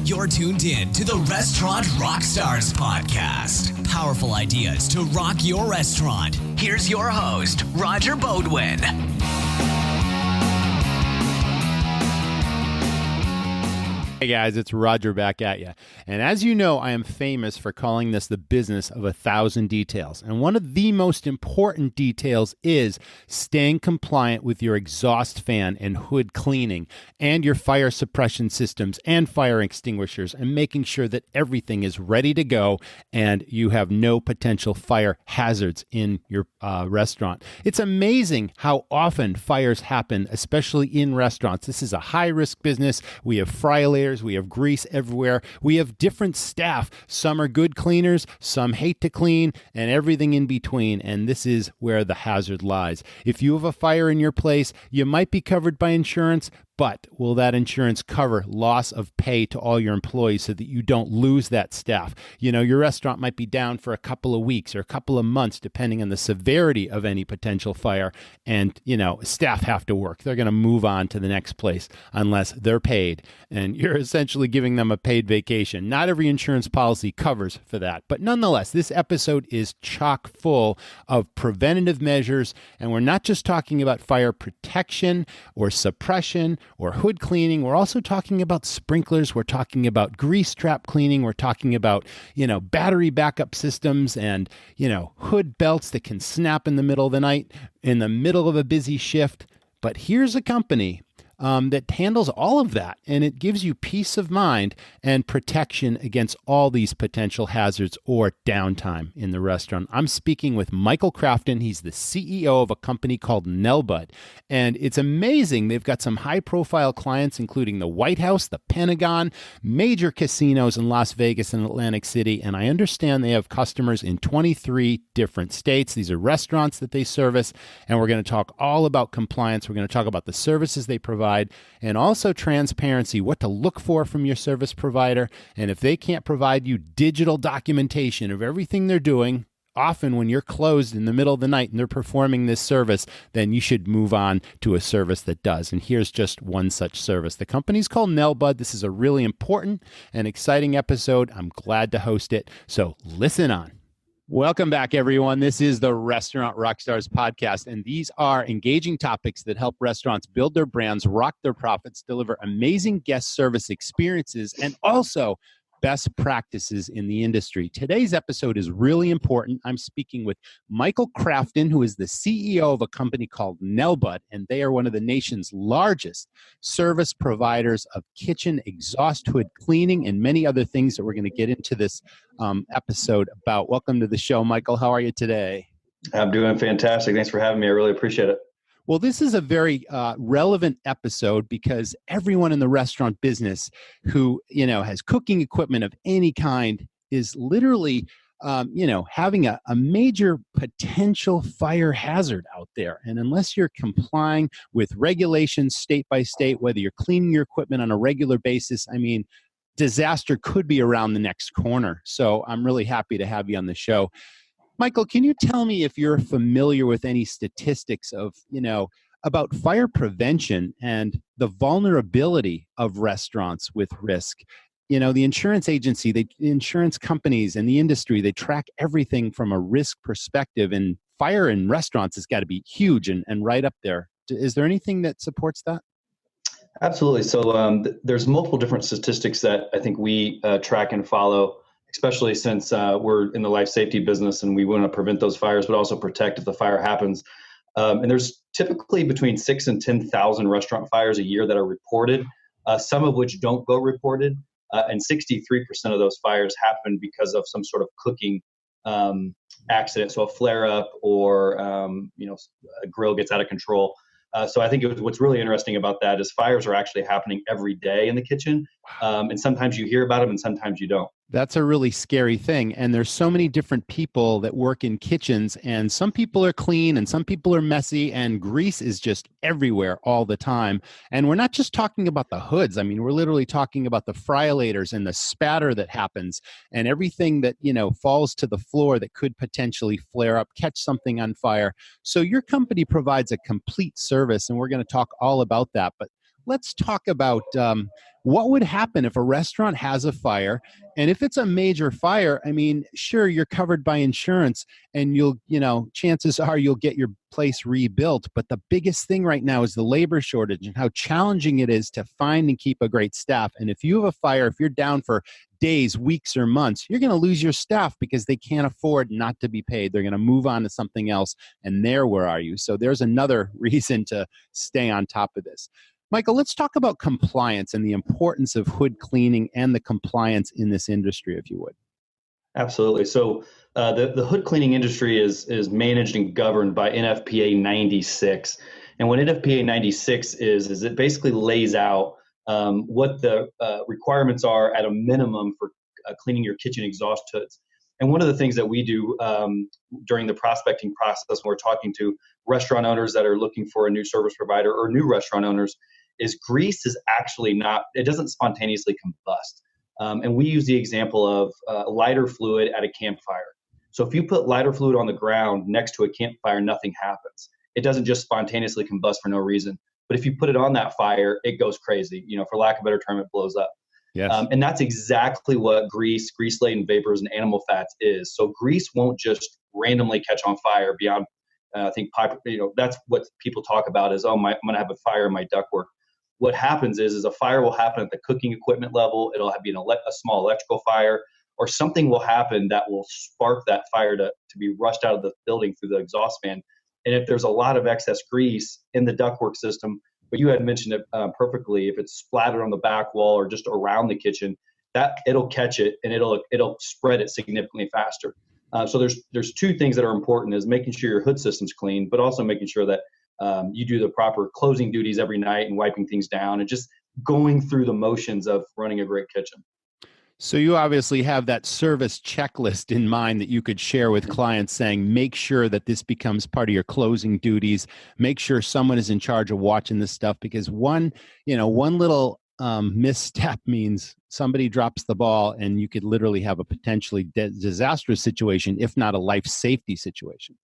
You're tuned in to the Restaurant RockStars Podcast. Powerful ideas to rock your restaurant. Here's your host, Roger Bodwin. Hey guys, it's Roger back at you. And as you know, I am famous for calling this the business of 1,000 details. And one of the most important details is staying compliant with your exhaust fan and hood cleaning and your fire suppression systems and fire extinguishers and making sure that everything is ready to go and you have no potential fire hazards in your restaurant. It's amazing how often fires happen, especially in restaurants. This is a high-risk business. We have fryer we have grease everywhere. We have different staff. Some are good cleaners, some hate to clean, and everything in between. And this is where the hazard lies. If you have a fire in your place, you might be covered by insurance, but will that insurance cover loss of pay to all your employees so that you don't lose that staff? You know, your restaurant might be down for a couple of weeks or a couple of months, depending on the severity of any potential fire. And, you know, staff have to work. They're going to move on to the next place unless they're paid. And you're essentially giving them a paid vacation. Not every insurance policy covers for that. But nonetheless, this episode is chock full of preventative measures. And we're not just talking about fire protection or suppression or hood cleaning. We're also talking about sprinklers. We're talking about grease trap cleaning. We're talking about, battery backup systems and, hood belts that can snap in the middle of the night, in the middle of a busy shift. But here's a company that handles all of that, and it gives you peace of mind and protection against all these potential hazards or downtime in the restaurant. I'm speaking with Michael Crafton. He's the CEO of a company called NELBUD, and it's amazing. They've got some high-profile clients, including the White House, the Pentagon, major casinos in Las Vegas and Atlantic City, and I understand they have customers in 23 different states. These are restaurants that they service, and we're going to talk all about compliance. We're going to talk about the services they provide, and also transparency, what to look for from your service provider. And if they can't provide you digital documentation of everything they're doing, often when you're closed in the middle of the night and they're performing this service, then you should move on to a service that does. And here's just one such service. The company's called NELBUD. This is a really important and exciting episode. I'm glad to host it. So listen on. Welcome back, everyone. This is the Restaurant RockStars Podcast, and these are engaging topics that help restaurants build their brands, rock their profits, deliver amazing guest service experiences, and also best practices in the industry. Today's episode is really important. I'm speaking with Michael Crafton, who is the CEO of a company called NELBUD, and they are one of the nation's largest service providers of kitchen exhaust hood cleaning and many other things that we're going to get into this episode about. Welcome to the show, Michael. How are you today? I'm doing fantastic. Thanks for having me. I really appreciate it. Well, this is a very relevant episode because everyone in the restaurant business who, has cooking equipment of any kind is literally, having a major potential fire hazard out there. And unless you're complying with regulations state by state, whether you're cleaning your equipment on a regular basis, disaster could be around the next corner. So I'm really happy to have you on the show. Michael, can you tell me if you're familiar with any statistics of, about fire prevention and the vulnerability of restaurants with risk? The insurance agency, the insurance companies and the industry, they track everything from a risk perspective, and fire in restaurants has got to be huge and right up there. Is there anything that supports that? Absolutely. So there's multiple different statistics that I think we track and follow, especially since we're in the life safety business and we want to prevent those fires, but also protect if the fire happens. And there's typically between 6,000 and 10,000 restaurant fires a year that are reported, some of which don't go reported. And 63% of those fires happen because of some sort of cooking accident. So a flare up or, a grill gets out of control. So I think what's really interesting about that is fires are actually happening every day in the kitchen. And sometimes you hear about them and sometimes you don't. That's a really scary thing. And there's so many different people that work in kitchens, and some people are clean and some people are messy, and grease is just everywhere all the time. And we're not just talking about the hoods. We're literally talking about the friolators and the spatter that happens and everything that, falls to the floor that could potentially flare up, catch something on fire. So your company provides a complete service, and we're going to talk all about that. But let's talk about what would happen if a restaurant has a fire. And if it's a major fire, I mean, sure, you're covered by insurance and chances are you'll get your place rebuilt. But the biggest thing right now is the labor shortage and how challenging it is to find and keep a great staff. And if you have a fire, if you're down for days, weeks, or months, you're going to lose your staff because they can't afford not to be paid. They're going to move on to something else. And where are you? So there's another reason to stay on top of this. Michael, let's talk about compliance and the importance of hood cleaning and the compliance in this industry, if you would. Absolutely. So the hood cleaning industry is managed and governed by NFPA 96. And what NFPA 96 is it basically lays out what the requirements are at a minimum for cleaning your kitchen exhaust hoods. And one of the things that we do during the prospecting process when we're talking to restaurant owners that are looking for a new service provider or new restaurant owners is grease is actually it doesn't spontaneously combust. And we use the example of lighter fluid at a campfire. So if you put lighter fluid on the ground next to a campfire, nothing happens. It doesn't just spontaneously combust for no reason. But if you put it on that fire, it goes crazy. For lack of a better term, it blows up. Yes. And that's exactly what grease-laden vapors, and animal fats is. So grease won't just randomly catch on fire beyond, I think, that's what people talk about is, I'm going to have a fire in my ductwork. What happens is a fire will happen at the cooking equipment level. It'll be a small electrical fire, or something will happen that will spark that fire to be rushed out of the building through the exhaust fan. And if there's a lot of excess grease in the ductwork system, but you had mentioned it perfectly, if it's splattered on the back wall or just around the kitchen, that it'll catch it and it'll spread it significantly faster. So there's two things that are important: is making sure your hood system's clean, but also making sure that you do the proper closing duties every night and wiping things down and just going through the motions of running a great kitchen. So you obviously have that service checklist in mind that you could share with clients, saying, make sure that this becomes part of your closing duties. Make sure someone is in charge of watching this stuff, because one little misstep means somebody drops the ball and you could literally have a potentially disastrous situation, if not a life safety situation.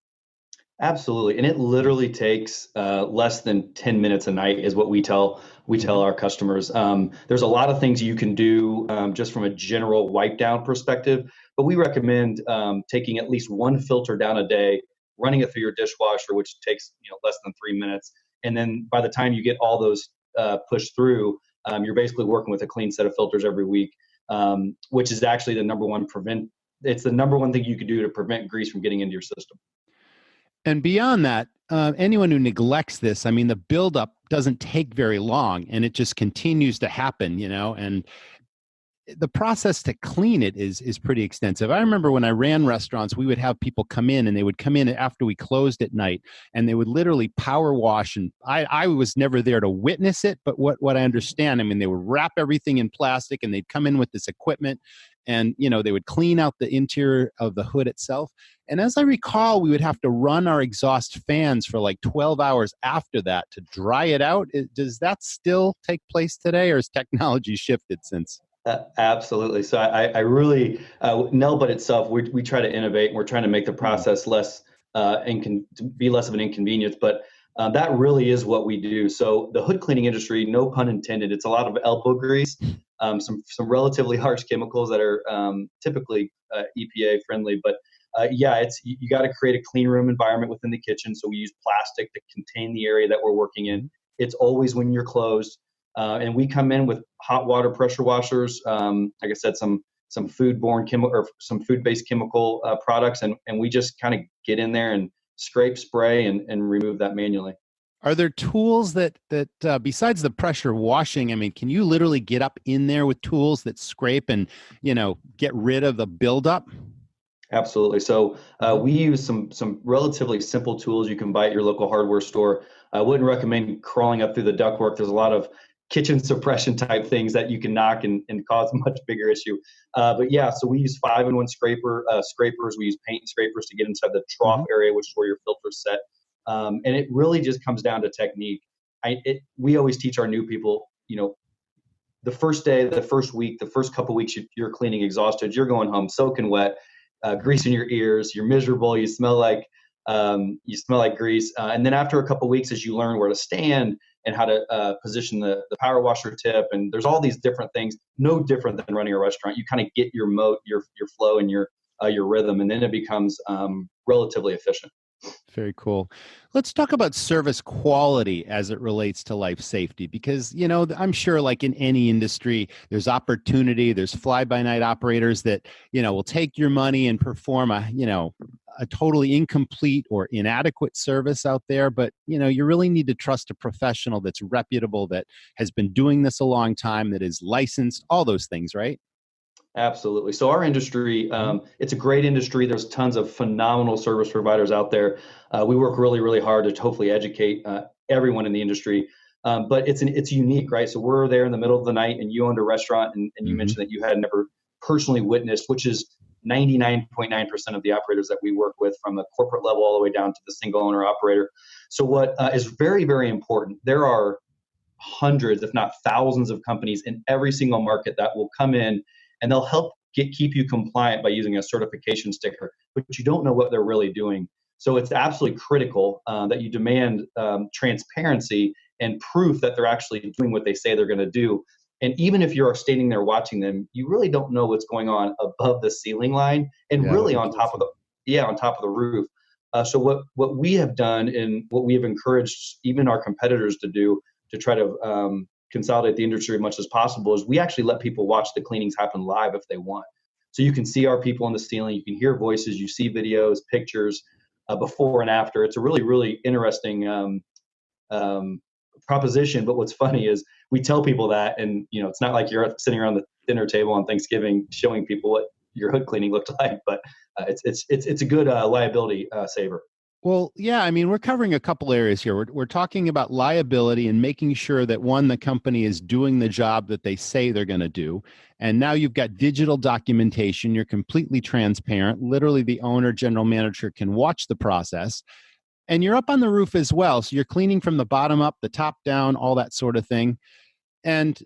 Absolutely. And it literally takes less than 10 minutes a night is what we tell our customers. There's a lot of things you can do just from a general wipe down perspective, but we recommend taking at least one filter down a day, running it through your dishwasher, which takes less than 3 minutes. And then by the time you get all those pushed through, you're basically working with a clean set of filters every week, which is actually it's the number one thing you can do to prevent grease from getting into your system. And beyond that, anyone who neglects this, I mean, the buildup doesn't take very long and it just continues to happen, and the process to clean it is pretty extensive. I remember when I ran restaurants, we would have people come in and they would come in after we closed at night and they would literally power wash. And I was never there to witness it, but what I understand, I mean, they would wrap everything in plastic and they'd come in with this equipment and, they would clean out the interior of the hood itself. And as I recall, we would have to run our exhaust fans for like 12 hours after that to dry it out. Does that still take place today, or has technology shifted since? Absolutely. So I really, NELBUD itself, we try to innovate and we're trying to make the process less be less of an inconvenience, but that really is what we do. So the hood cleaning industry, no pun intended, it's a lot of elbow grease, some relatively harsh chemicals that are typically EPA friendly, but you got to create a clean room environment within the kitchen. So we use plastic to contain the area that we're working in. It's always when you're closed. And we come in with hot water pressure washers, like I said, some food-borne chemical or some food-based chemical products, and we just kind of get in there and scrape, spray, and remove that manually. Are there tools that besides the pressure washing? I mean, can you literally get up in there with tools that scrape and get rid of the buildup? Absolutely. So we use some relatively simple tools you can buy at your local hardware store. I wouldn't recommend crawling up through the ductwork. There's a lot of kitchen suppression type things that you can knock and cause a much bigger issue. But yeah, so we use 5-in-1 scrapers. We use paint scrapers to get inside the trough area, which is where your filter's set. And it really just comes down to technique. We always teach our new people, the first day, the first week, the first couple weeks you're cleaning exhausted, you're going home soaking wet, grease in your ears, you're miserable, you smell like grease. And then after a couple weeks, as you learn where to stand and how to position the power washer tip. And there's all these different things, no different than running a restaurant. You kind of get your moat, your flow, and your rhythm, and then it becomes relatively efficient. Very cool. Let's talk about service quality as it relates to life safety, because, I'm sure like in any industry, there's opportunity, there's fly-by-night operators that, will take your money and perform a totally incomplete or inadequate service out there. But, you really need to trust a professional that's reputable, that has been doing this a long time, that is licensed, all those things, right? Absolutely. So our industry, it's a great industry. There's tons of phenomenal service providers out there. We work really, really hard to hopefully educate everyone in the industry. But it's unique, right? So we're there in the middle of the night, and you owned a restaurant, and you mentioned that you had never personally witnessed, which is 99.9% of the operators that we work with, from the corporate level all the way down to the single owner operator. So what is very, very important, there are hundreds, if not thousands, of companies in every single market that will come in, and they'll help keep you compliant by using a certification sticker, but you don't know what they're really doing. So it's absolutely critical that you demand transparency and proof that they're actually doing what they say they're going to do. And even if you're standing there watching them, you really don't know what's going on above the ceiling line and really on top of the roof. So what we have done, and what we have encouraged even our competitors to do to try to consolidate the industry as much as possible, is we actually let people watch the cleanings happen live if they want. So you can see our people on the ceiling, you can hear voices, you see videos, pictures, before and after. It's a really, really interesting proposition. But what's funny is we tell people that, and it's not like you're sitting around the dinner table on Thanksgiving showing people what your hood cleaning looked like, but it's a good liability saver. Well, yeah, I mean, we're covering a couple areas here. We're talking about liability and making sure that, one, the company is doing the job that they say they're going to do. And now you've got digital documentation. You're completely transparent. Literally, the owner, general manager can watch the process. And you're up on the roof as well. So you're cleaning from the bottom up, the top down, all that sort of thing. And,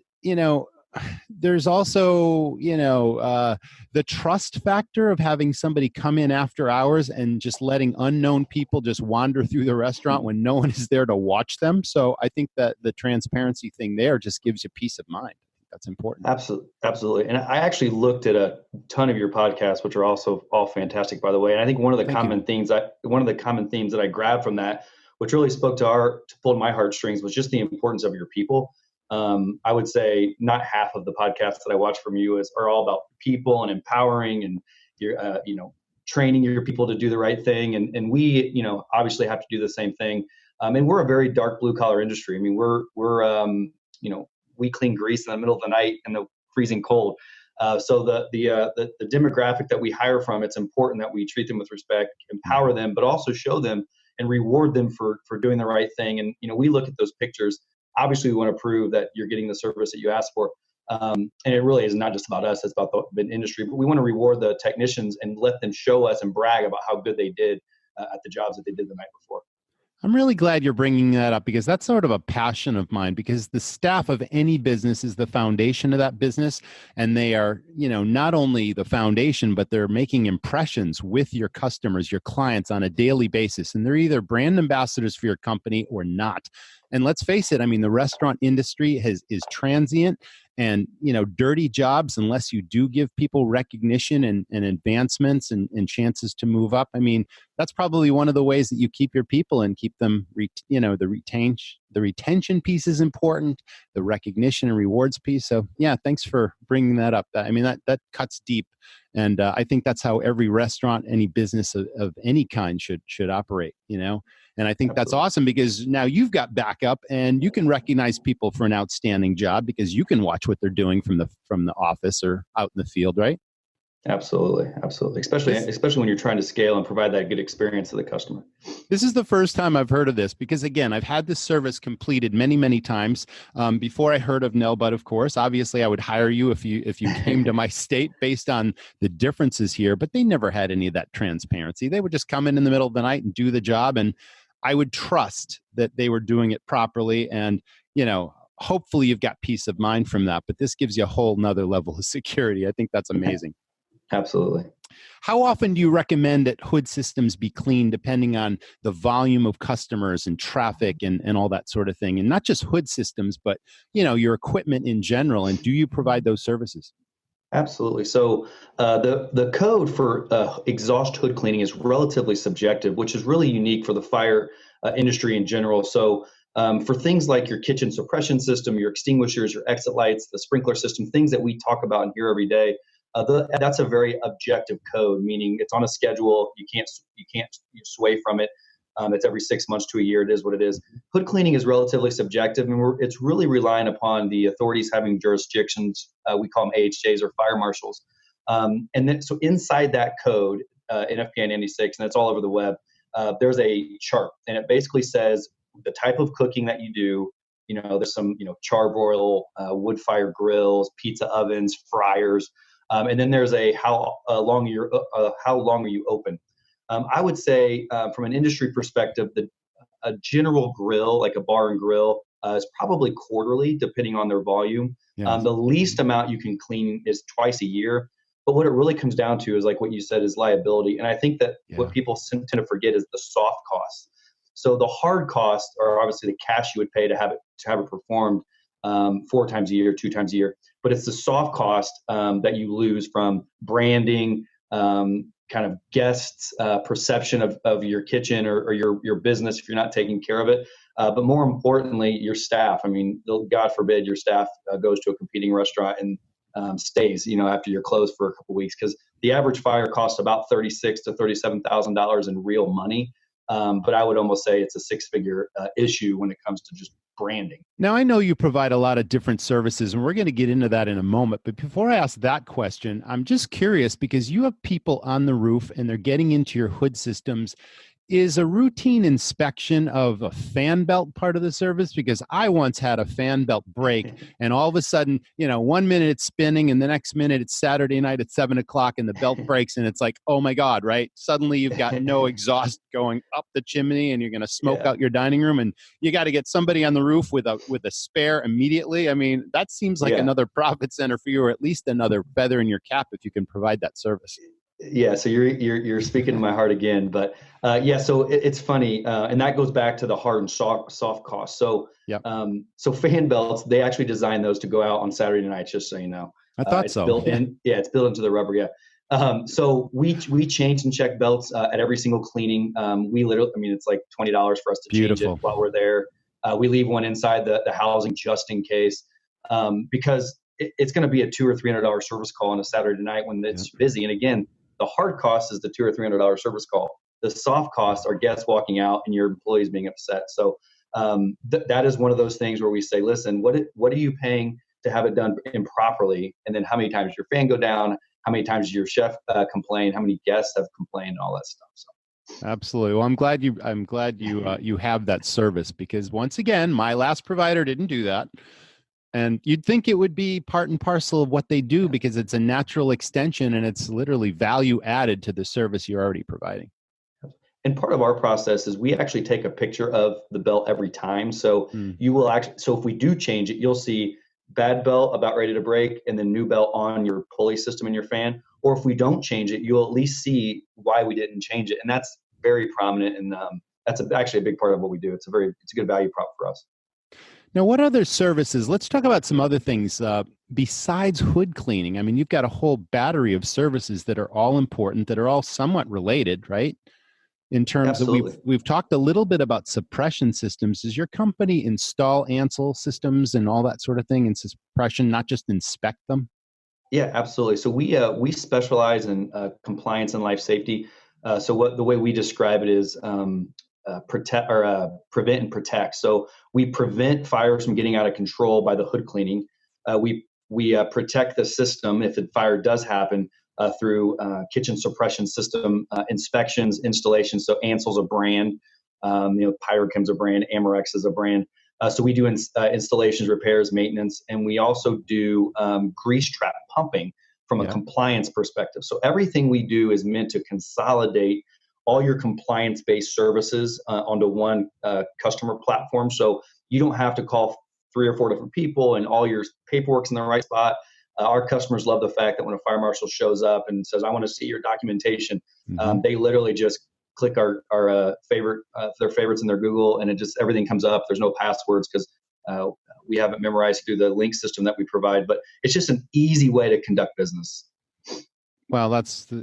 there's also, the trust factor of having somebody come in after hours and just letting unknown people just wander through the restaurant when no one is there to watch them. So I think that the transparency thing there just gives you peace of mind. That's important. Absolutely. And I actually looked at a ton of your podcasts, which are also all fantastic, by the way. And I think one of the common themes that I grabbed from that, which really spoke to pulled my heartstrings, was just the importance of your people. I would say not half of the podcasts that I watch from you are all about people and empowering, and you're, training your people to do the right thing. And we, obviously have to do the same thing. And we're a very dark blue collar industry. I mean, we clean grease in the middle of the night in the freezing cold. So the demographic that we hire from, it's important that we treat them with respect, empower them, but also show them and reward them for doing the right thing. And, we look at those pictures. Obviously, we want to prove that you're getting the service that you asked for. And it really is not just about us, it's about the industry. But we want to reward the technicians and let them show us and brag about how good they did at the jobs that they did the night before. I'm really glad you're bringing that up, because that's sort of a passion of mine, because the staff of any business is the foundation of that business. And they are, not only the foundation, but they're making impressions with your customers, your clients on a daily basis. And they're either brand ambassadors for your company or not. And let's face it, I mean, the restaurant industry is transient, and, dirty jobs, unless you do give people recognition and advancements and chances to move up. I mean, that's probably one of the ways that you keep your people and keep them, the retention piece is important, the recognition and rewards piece. So yeah, thanks for bringing that up. I mean, that cuts deep. And I think that's how every restaurant, any business of any kind should operate, And I think Absolutely. That's awesome, because now you've got backup and you can recognize people for an outstanding job because you can watch what they're doing from the office or out in the field, right? Absolutely. Especially when you're trying to scale and provide that good experience to the customer. This is the first time I've heard of this, because again, I've had this service completed many, many times. Before I heard of NELBUD, of course, obviously I would hire you if you came to my state based on the differences here, but they never had any of that transparency. They would just come in the middle of the night and do the job. And I would trust that they were doing it properly. And, hopefully you've got peace of mind from that, but this gives you a whole nother level of security. I think that's amazing. Absolutely. How often do you recommend that hood systems be cleaned depending on the volume of customers and traffic and all that sort of thing? And not just hood systems, but your equipment in general. And do you provide those services? Absolutely. So the code for exhaust hood cleaning is relatively subjective, which is really unique for the fire industry in general. So for things like your kitchen suppression system, your extinguishers, your exit lights, the sprinkler system, things that we talk about and hear every day, that's a very objective code, meaning it's on a schedule. You can't sway from it. It's every 6 months to a year. It is what it is. Hood cleaning is relatively subjective, and it's really relying upon the authorities having jurisdictions. We call them AHJs or fire marshals. And then, so inside that code, in FBI 96, and it's all over the web, there's a chart, and it basically says the type of cooking that you do. There's some, charbroil, wood fire grills, pizza ovens, fryers, and then there's how long are you open? I would say from an industry perspective, a general grill, like a bar and grill, is probably quarterly, depending on their volume. Yes. The least amount you can clean is twice a year. But what it really comes down to is, like what you said, is liability. And I think that what people tend to forget is the soft costs. So the hard costs are obviously the cash you would pay to have it performed 4 times a year, 2 times a year. But it's the soft cost that you lose from branding, kind of guests' perception of your kitchen or your business if you're not taking care of it. But more importantly, your staff. I mean, God forbid your staff goes to a competing restaurant and stays, after you're closed for a couple of weeks, because the average fire costs about $36,000 to $37,000 in real money. But I would almost say it's a 6-figure issue when it comes to just branding. Now, I know you provide a lot of different services, and we're going to get into that in a moment. But before I ask that question, I'm just curious, because you have people on the roof and they're getting into your hood systems. Is a routine inspection of a fan belt part of the service? Because I once had a fan belt break, and all of a sudden, 1 minute it's spinning and the next minute it's Saturday night at 7:00 and the belt breaks, and it's like, oh my God, right? Suddenly you've got no exhaust going up the chimney and you're going to smoke out your dining room, and you got to get somebody on the roof with a spare immediately. I mean, that seems like another profit center for you, or at least another feather in your cap if you can provide that service. Yeah, so you're speaking to my heart again, but so it's funny, and that goes back to the hard and soft costs. So so fan belts, they actually design those to go out on Saturday nights, just so you know. I thought it's so. Built in, it's built into the rubber. Yeah. So we change and check belts at every single cleaning. We literally, it's like $20 for us to change it while we're there. We leave one inside the housing just in case, because it's going to be a $200 or $300 service call on a Saturday night when it's busy. And again, the hard cost is the $200 or $300 service call. The soft costs are guests walking out and your employees being upset. So that is one of those things where we say, listen, what are you paying to have it done improperly? And then how many times your fan go down? How many times did your chef complain? How many guests have complained? All that stuff. So. Absolutely. Well, I'm glad you have that service, because once again, my last provider didn't do that. And you'd think it would be part and parcel of what they do, because it's a natural extension and it's literally value added to the service you're already providing. And part of our process is we actually take a picture of the belt every time. So you will so if we do change it, you'll see bad belt about ready to break and then new belt on your pulley system in your fan. Or if we don't change it, you'll at least see why we didn't change it. And that's very prominent. And that's actually a big part of what we do. It's a good value prop for us. Now, what other services? Let's talk about some other things besides hood cleaning. I mean, you've got a whole battery of services that are all important, that are all somewhat related, right? In terms of, we've talked a little bit about suppression systems. Does your company install ANSEL systems and all that sort of thing in suppression, not just inspect them? Yeah, absolutely. So we specialize in compliance and life safety. So the way we describe it is prevent and protect. So we prevent fires from getting out of control by the hood cleaning. We protect the system if a fire does happen through kitchen suppression system inspections, installations. So ANSEL's a brand, Pyrochem's a brand, Amorex is a brand. So we do installations, repairs, maintenance, and we also do grease trap pumping from a compliance perspective. So everything we do is meant to consolidate all your compliance-based services onto one customer platform. So you don't have to call 3 or 4 different people and all your paperwork's in the right spot. Our customers love the fact that when a fire marshal shows up and says, "I want to see your documentation," they literally just click our favorite, their favorites in their Google, and it just everything comes up. There's no passwords because we haven't memorized through the link system that we provide, but it's just an easy way to conduct business. Well,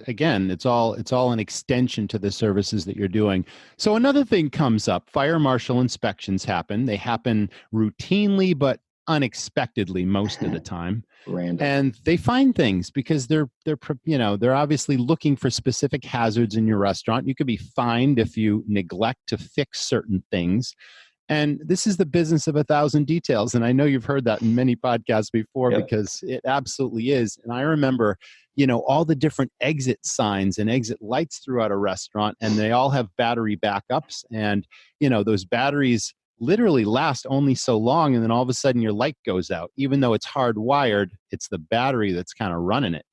again, it's all an extension to the services that you're doing. So another thing comes up, fire marshal inspections happen. They happen routinely, but unexpectedly most of the time. Random. And they find things because they're obviously looking for specific hazards in your restaurant. You could be fined if you neglect to fix certain things. And this is the business of 1,000 details. And I know you've heard that in many podcasts before, because it absolutely is. And I remember, all the different exit signs and exit lights throughout a restaurant, and they all have battery backups. And, those batteries literally last only so long. And then all of a sudden your light goes out. Even though it's hardwired, it's the battery that's kind of running it,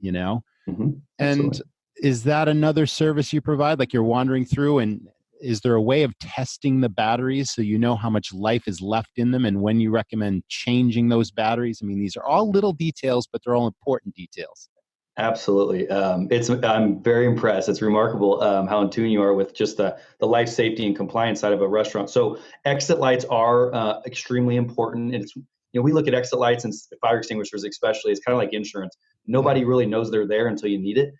And is that another service you provide? Like you're wandering through, and is there a way of testing the batteries so you know how much life is left in them and when you recommend changing those batteries? I mean, these are all little details, but they're all important details. Absolutely. I'm very impressed. It's remarkable how in tune you are with just the life safety and compliance side of a restaurant. So exit lights are extremely important. And it's, we look at exit lights and fire extinguishers especially. It's kind of like insurance. Nobody really knows they're there until you need it.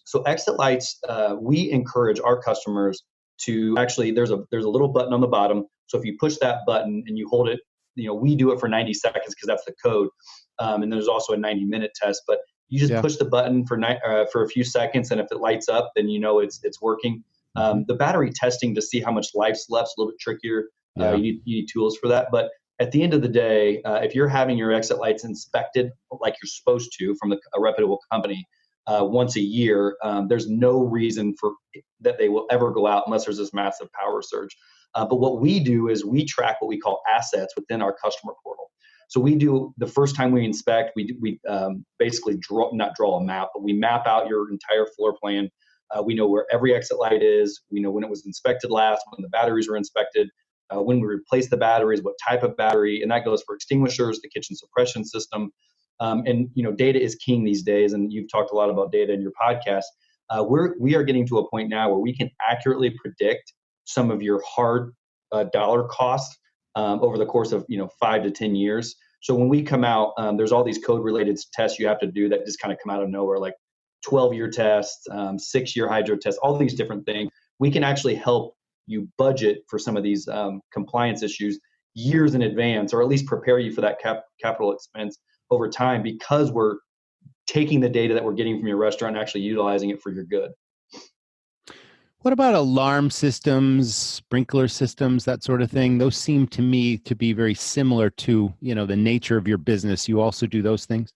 So exit lights, we encourage our customers to actually, there's a little button on the bottom. So if you push that button and you hold it, we do it for 90 seconds because that's the code. And there's also a 90-minute test, but you just push the button for a few seconds, and if it lights up, then it's working. The battery testing to see how much life's left is a little bit trickier. You need tools for that. But at the end of the day, if you're having your exit lights inspected like you're supposed to from a reputable company once a year, there's no reason for that they will ever go out unless there's this massive power surge. But what we do is we track what we call assets within our customer portal. So we do, the first time we inspect, we basically not draw a map, but we map out your entire floor plan. We know where every exit light is. We know when it was inspected last, when the batteries were inspected, when we replace the batteries, what type of battery, and that goes for extinguishers, the kitchen suppression system. And data is king these days, and you've talked a lot about data in your podcast. We are getting to a point now where we can accurately predict some of your hard dollar costs over the course of 5 to 10 years. So when we come out, there's all these code related tests you have to do that just kind of come out of nowhere, like 12-year tests, 6-year hydro tests, all these different things. We can actually help you budget for some of these compliance issues years in advance, or at least prepare you for that capital expense over time, because we're taking the data that we're getting from your restaurant and actually utilizing it for your good. What about alarm systems, sprinkler systems, that sort of thing? Those seem to me to be very similar to, the nature of your business. You also do those things?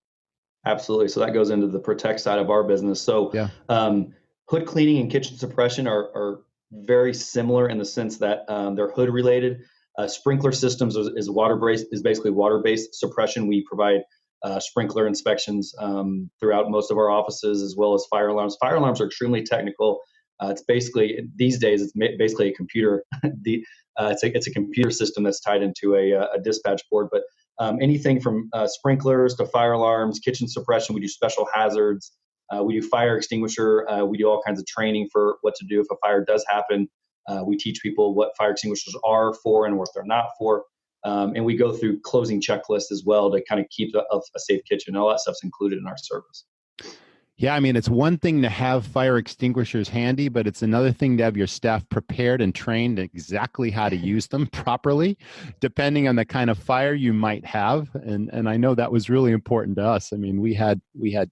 Absolutely. So that goes into the protect side of our business. So hood cleaning and kitchen suppression are very similar in the sense that they're hood related. Sprinkler systems is basically water-based suppression. We provide sprinkler inspections throughout most of our offices, as well as fire alarms. Fire alarms are extremely technical. It's basically, these days, it's basically a computer. It's a computer system that's tied into a dispatch board. But anything from sprinklers to fire alarms, kitchen suppression, we do special hazards. We do fire extinguisher. We do all kinds of training for what to do if a fire does happen. We teach people what fire extinguishers are for and what they're not for. And we go through closing checklists as well to kind of keep a safe kitchen. All that stuff's included in our service. Yeah, I mean, it's one thing to have fire extinguishers handy, but it's another thing to have your staff prepared and trained exactly how to use them properly, depending on the kind of fire you might have. And I know that was really important to us. I mean, we had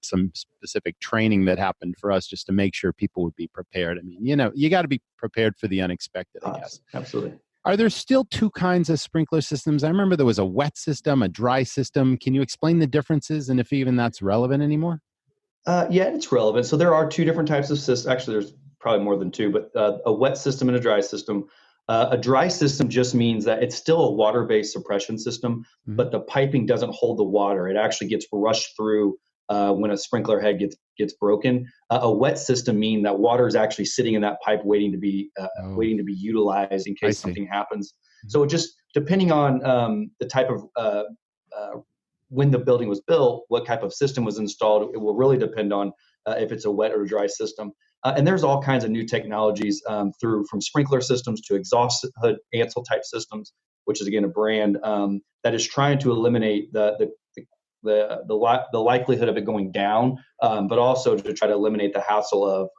some specific training that happened for us just to make sure people would be prepared. I mean, you got to be prepared for the unexpected, I guess. Absolutely. Are there still two kinds of sprinkler systems? I remember there was a wet system, a dry system. Can you explain the differences and if even that's relevant anymore? Yeah, it's relevant. So there are two different types of systems. Actually, there's probably more than two, but a wet system and a dry system. A dry system just means that it's still a water-based suppression system, but the piping doesn't hold the water. It actually gets rushed through when a sprinkler head gets broken. A wet system means that water is actually sitting in that pipe waiting to be utilized in case something happens. So just depending on the type of when the building was built, what type of system was installed. It will really depend on if it's a wet or dry system. And there's all kinds of new technologies from sprinkler systems to exhaust hood Ansel type systems, which is again a brand that is trying to eliminate the likelihood of it going down, but also to try to eliminate the hassle of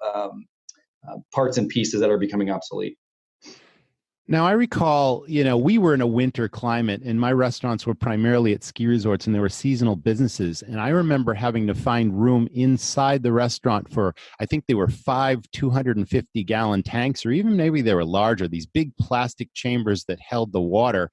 parts and pieces that are becoming obsolete. Now, I recall, we were in a winter climate and my restaurants were primarily at ski resorts and they were seasonal businesses. And I remember having to find room inside the restaurant for, I think they were 5 250-gallon tanks, or even maybe they were larger, these big plastic chambers that held the water.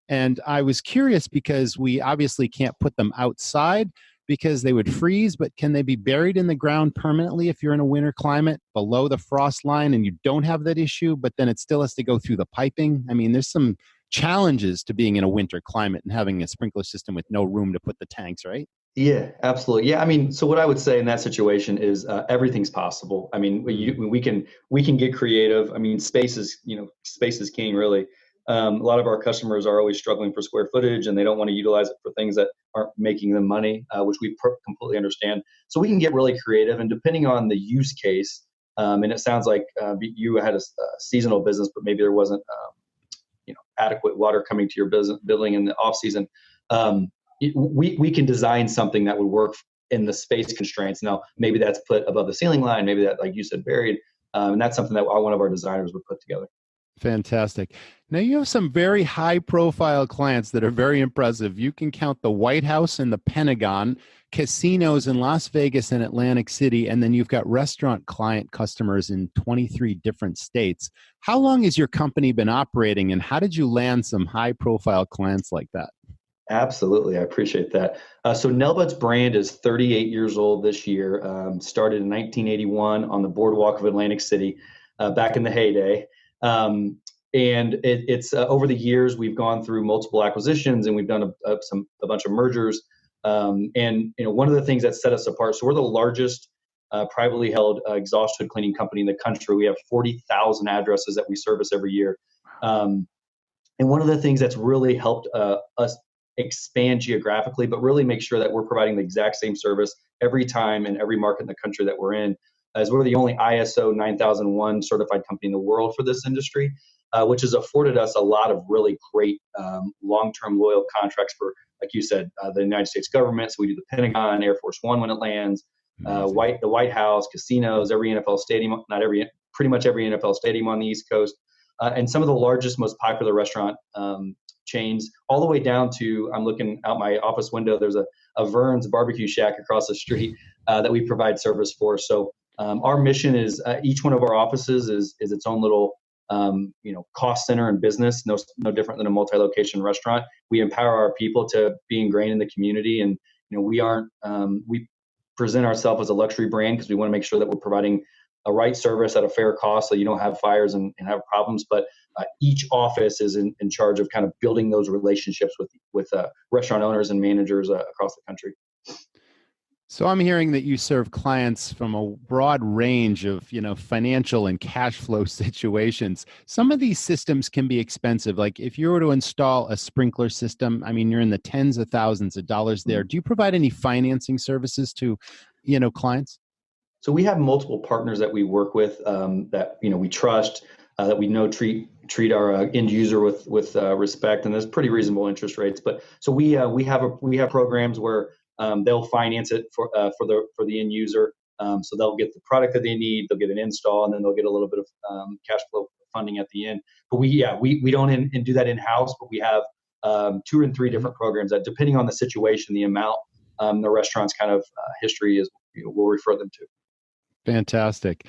And I was curious because we obviously can't put them outside because they would freeze, but can they be buried in the ground permanently if you're in a winter climate below the frost line and you don't have that issue, but then it still has to go through the piping? I mean, there's some challenges to being in a winter climate and having a sprinkler system with no room to put the tanks, right? Yeah, absolutely. Yeah, I mean, so what I would say in that situation is everything's possible. I mean, we can get creative. I mean, space is king, really. A lot of our customers are always struggling for square footage and they don't want to utilize it for things that aren't making them money, which we completely understand. So we can get really creative, and depending on the use case, and it sounds like you had a seasonal business, but maybe there wasn't adequate water coming to your building in the off season. We can design something that would work in the space constraints. Now, maybe that's put above the ceiling line, maybe that, like you said, buried, and that's something that one of our designers would put together. Fantastic. Now, you have some very high-profile clients that are very impressive. You can count the White House and the Pentagon, casinos in Las Vegas and Atlantic City, and then you've got restaurant client customers in 23 different states. How long has your company been operating, and how did you land some high-profile clients like that? Absolutely. I appreciate that. So NELBUD's brand is 38 years old this year, started in 1981 on the boardwalk of Atlantic City back in the heyday. And it's over the years we've gone through multiple acquisitions and we've done a bunch of mergers. And one of the things that set us apart, so we're the largest privately held exhaust hood cleaning company in the country. We have 40,000 addresses that we service every year. And one of the things that's really helped us expand geographically, but really make sure that we're providing the exact same service every time in every market in the country that we're in, as we're the only ISO 9001 certified company in the world for this industry, which has afforded us a lot of really great long-term loyal contracts for, like you said, the United States government. So we do the Pentagon, Air Force One when it lands, the White House, casinos, every NFL stadium, pretty much every NFL stadium on the East Coast, and some of the largest, most popular restaurant chains, all the way down to, I'm looking out my office window, there's a Vern's barbecue shack across the street that we provide service for. So our mission is each one of our offices is its own little cost center and business, no different than a multi-location restaurant. We empower our people to be ingrained in the community, and we present ourselves as a luxury brand because we want to make sure that we're providing a right service at a fair cost so you don't have fires and have problems. But each office is in charge of kind of building those relationships with restaurant owners and managers across the country. So I'm hearing that you serve clients from a broad range of, financial and cash flow situations. Some of these systems can be expensive. Like if you were to install a sprinkler system, I mean, you're in the tens of thousands of dollars there. Do you provide any financing services to, clients? So we have multiple partners that we work with that, we trust, that we know treat our end user with respect, and there's pretty reasonable interest rates. But so we have programs where they'll finance it for the end user. So they'll get the product that they need, they'll get an install, and then they'll get a little bit of cash flow funding at the end. But we don't do that in-house, but we have 2 and 3 different programs that, depending on the situation, the amount, the restaurant's kind of history is, we'll refer them to. Fantastic.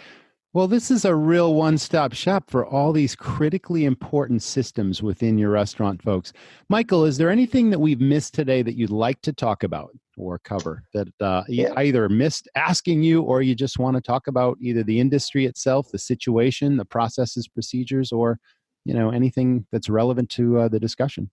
Well, this is a real one-stop shop for all these critically important systems within your restaurant, folks. Michael, is there anything that we've missed today that you'd like to talk about or cover that you either missed asking you, or you just want to talk about either the industry itself, the situation, the processes, procedures, or anything that's relevant to the discussion?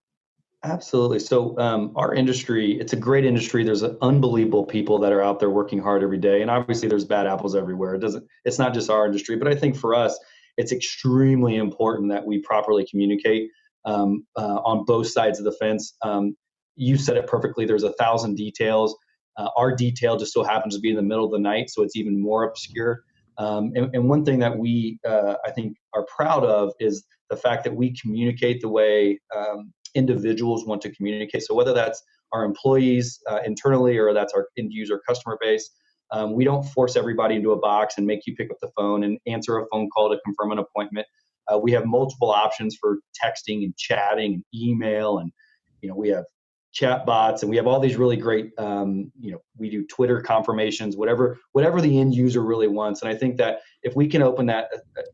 Absolutely. So our industry, it's a great industry. There's unbelievable people that are out there working hard every day. And obviously there's bad apples everywhere. It's not just our industry, but I think for us, it's extremely important that we properly communicate on both sides of the fence. you said it perfectly. There's 1,000 details. Our detail just so happens to be in the middle of the night, so it's even more obscure. And one thing that we, I think, are proud of is the fact that we communicate the way individuals want to communicate. So whether that's our employees internally or that's our end user customer base, we don't force everybody into a box and make you pick up the phone and answer a phone call to confirm an appointment. We have multiple options for texting and chatting and email, and we have chat bots, and we have all these really great, we do Twitter confirmations, whatever the end user really wants. And I think that if we can open that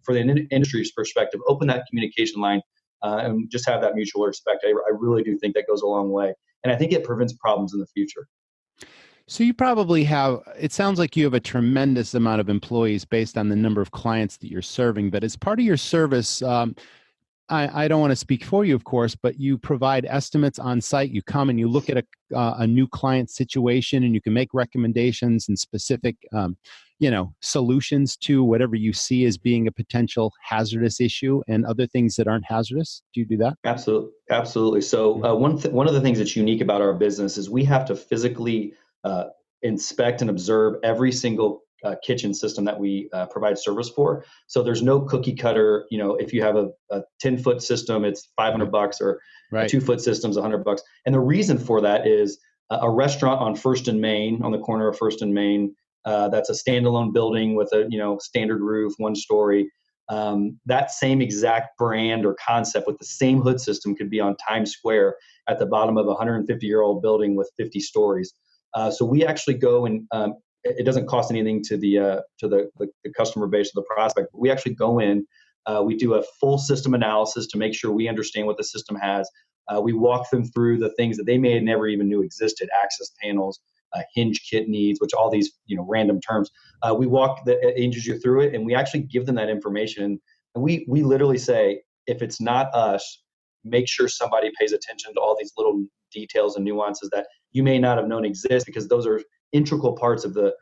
for the industry's perspective, open that communication line and just have that mutual respect, I really do think that goes a long way. And I think it prevents problems in the future. So you probably it sounds like you have a tremendous amount of employees based on the number of clients that you're serving, but as part of your service, I don't want to speak for you, of course, but you provide estimates on site. You come and you look at a new client situation, and you can make recommendations and specific, solutions to whatever you see as being a potential hazardous issue and other things that aren't hazardous. Do you do that? Absolutely. So one of the things that's unique about our business is we have to physically inspect and observe every single kitchen system that we provide service for. So there's no cookie cutter. If you have a 10-foot system, it's $500, or right. A 2-foot system is $100. And the reason for that is a restaurant on First and Main, on the corner of First and Main, that's a standalone building with a standard roof, 1 story. That same exact brand or concept with the same hood system could be on Times Square at the bottom of a 150-year-old building with 50 stories. So we actually go and it doesn't cost anything to the customer base or the prospect. But we actually go in, we do a full system analysis to make sure we understand what the system has. We walk them through the things that they may have never even knew existed: access panels, hinge kit needs, which all these random terms. We walk the end user through it, and we actually give them that information. And we literally say, if it's not us, make sure somebody pays attention to all these little details and nuances that you may not have known exist, because those are integral parts of the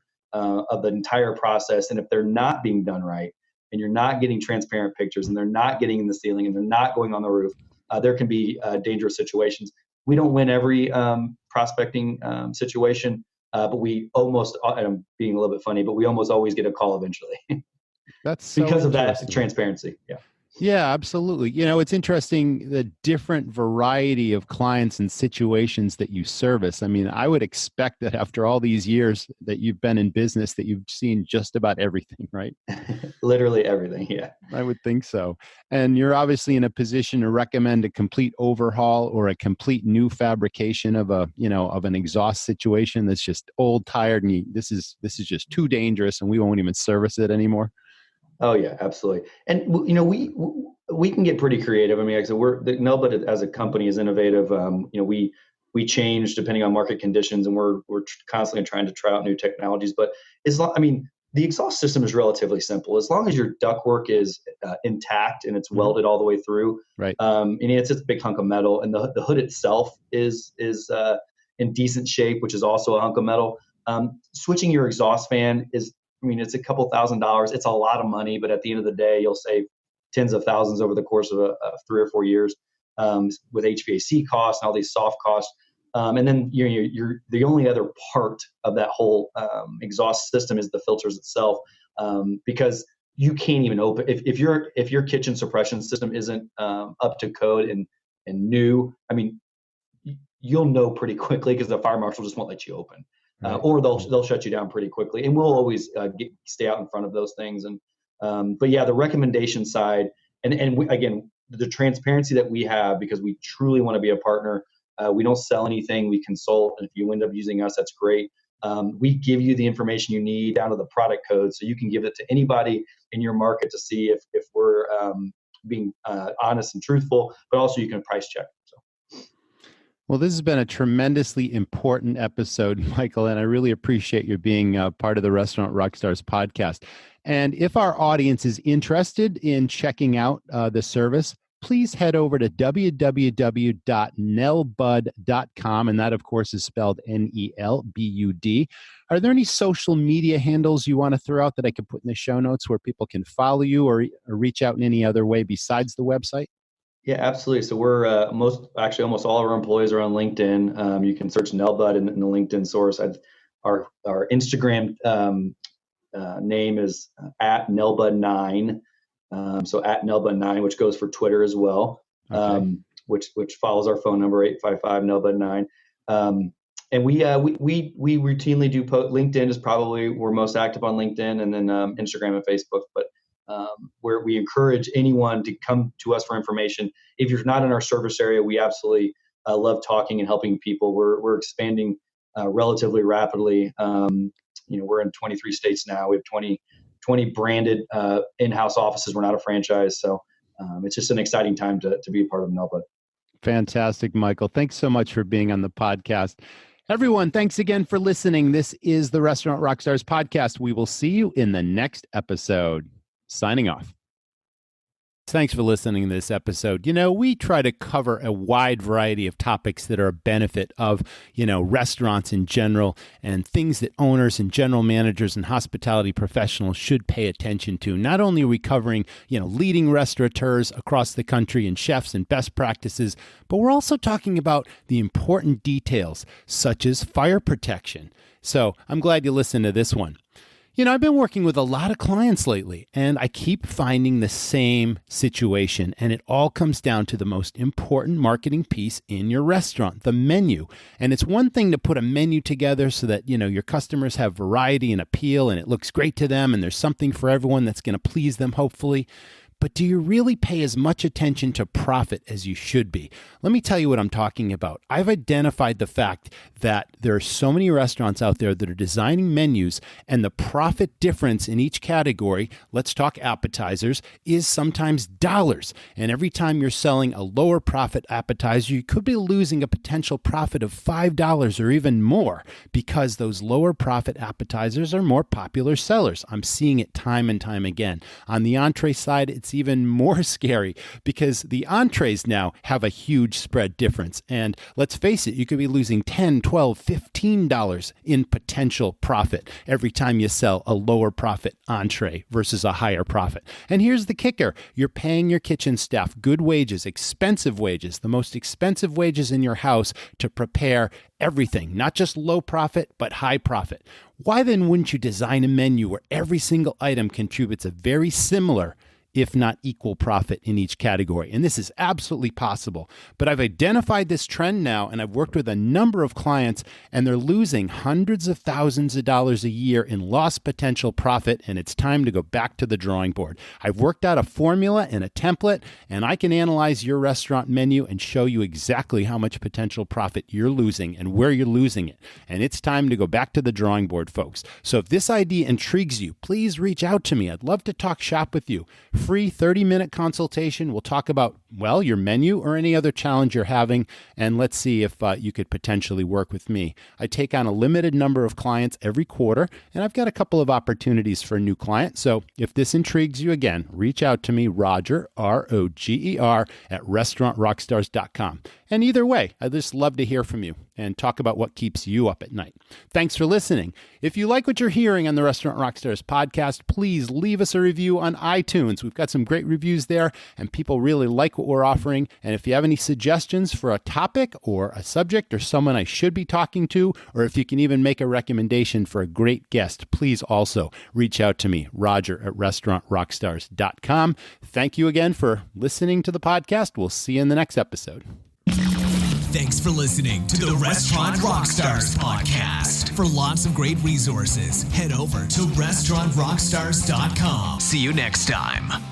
entire process. And if they're not being done right, and you're not getting transparent pictures, and they're not getting in the ceiling, and they're not going on the roof, there can be dangerous situations. We don't win every prospecting situation, but we almost, and I'm being a little bit funny, but we almost always get a call eventually. That's so because of that transparency. Yeah. Yeah, absolutely. It's interesting, the different variety of clients and situations that you service. I mean, I would expect that after all these years that you've been in business, that you've seen just about everything, right? Literally everything, yeah. I would think so. And you're obviously in a position to recommend a complete overhaul or a complete new fabrication of an exhaust situation that's just old, tired, and this is just too dangerous, and we won't even service it anymore. Oh yeah, absolutely. And we can get pretty creative. I mean, like I said, the NELBUD as a company is innovative. We change depending on market conditions, and we're constantly trying to try out new technologies. But the exhaust system is relatively simple as long as your ductwork is intact and it's welded all the way through. Right. And it's just a big hunk of metal, and the hood itself is in decent shape, which is also a hunk of metal. Switching your exhaust fan it's a couple $1,000s. It's a lot of money, but at the end of the day, you'll save tens of thousands over the course of 3 or 4 years with HVAC costs and all these soft costs. And then you're the only other part of that whole exhaust system is the filters itself, because you can't even open if your kitchen suppression system isn't up to code and new. I mean, you'll know pretty quickly, because the fire marshal just won't let you open. Or they'll shut you down pretty quickly, and we'll always stay out in front of those things. And but yeah, the recommendation side, and again, the transparency that we have, because we truly want to be a partner. We don't sell anything; we consult, and if you end up using us, that's great. We give you the information you need down to the product code, so you can give it to anybody in your market to see if we're being honest and truthful, but also you can price check. Well, this has been a tremendously important episode, Michael, and I really appreciate you being part of the Restaurant RockStars podcast. And if our audience is interested in checking out the service, please head over to www.nelbud.com, and that, of course, is spelled NELBUD. Are there any social media handles you want to throw out that I could put in the show notes where people can follow you or reach out in any other way besides the website? Yeah, absolutely. So we're almost all of our employees are on LinkedIn. You can search NELBUD in the LinkedIn source. Our Instagram name is at NELBUD9. So at NELBUD9, which goes for Twitter as well, okay. which follows our phone number 855-NELBUD9. And we routinely do LinkedIn is probably we're most active on LinkedIn, and then Instagram and Facebook. But where we encourage anyone to come to us for information. If you're not in our service area, we absolutely love talking and helping people. We're expanding relatively rapidly. We're in 23 states now. We have 20 branded in-house offices. We're not a franchise. So it's just an exciting time to be a part of NELBUD. Fantastic, Michael. Thanks so much for being on the podcast. Everyone, thanks again for listening. This is the Restaurant RockStars Podcast. We will see you in the next episode. Signing off. Thanks for listening to this episode. We try to cover a wide variety of topics that are a benefit of, restaurants in general and things that owners and general managers and hospitality professionals should pay attention to. Not only are we covering, leading restaurateurs across the country and chefs and best practices, but we're also talking about the important details such as fire protection. So I'm glad you listened to this one. I've been working with a lot of clients lately, and I keep finding the same situation, and it all comes down to the most important marketing piece in your restaurant, the menu. And it's one thing to put a menu together so that, your customers have variety and appeal, and it looks great to them, and there's something for everyone that's going to please them, hopefully. But do you really pay as much attention to profit as you should be? Let me tell you what I'm talking about. I've identified the fact that there are so many restaurants out there that are designing menus, and the profit difference in each category, let's talk appetizers, is sometimes dollars. And every time you're selling a lower profit appetizer, you could be losing a potential profit of $5 or even more because those lower profit appetizers are more popular sellers. I'm seeing it time and time again. On the entree side, it's even more scary because the entrees now have a huge spread difference. And let's face it, you could be losing $10, $12, $15 in potential profit every time you sell a lower profit entree versus a higher profit. And here's the kicker. You're paying your kitchen staff good wages, expensive wages, the most expensive wages in your house to prepare everything, not just low profit, but high profit. Why then wouldn't you design a menu where every single item contributes a very similar, if not equal, profit in each category? And this is absolutely possible. But I've identified this trend now, and I've worked with a number of clients, and they're losing hundreds of thousands of dollars a year in lost potential profit, and it's time to go back to the drawing board. I've worked out a formula and a template, and I can analyze your restaurant menu and show you exactly how much potential profit you're losing and where you're losing it. And it's time to go back to the drawing board, folks. So if this idea intrigues you, please reach out to me. I'd love to talk shop with you. Free 30-minute consultation. We'll talk about, your menu or any other challenge you're having, and let's see if you could potentially work with me. I take on a limited number of clients every quarter, and I've got a couple of opportunities for a new client. So if this intrigues you, again, reach out to me, Roger, R-O-G-E-R, at restaurantrockstars.com. And either way, I'd just love to hear from you and talk about what keeps you up at night. Thanks for listening. If you like what you're hearing on the Restaurant RockStars podcast, please leave us a review on iTunes. We've got some great reviews there, and people really like what we're offering. And if you have any suggestions for a topic or a subject or someone I should be talking to, or if you can even make a recommendation for a great guest, please also reach out to me, Roger at restaurantrockstars.com. Thank you again for listening to the podcast. We'll see you in the next episode. Thanks for listening to the Restaurant RockStars Podcast. For lots of great resources, head over to restaurantrockstars.com. See you next time.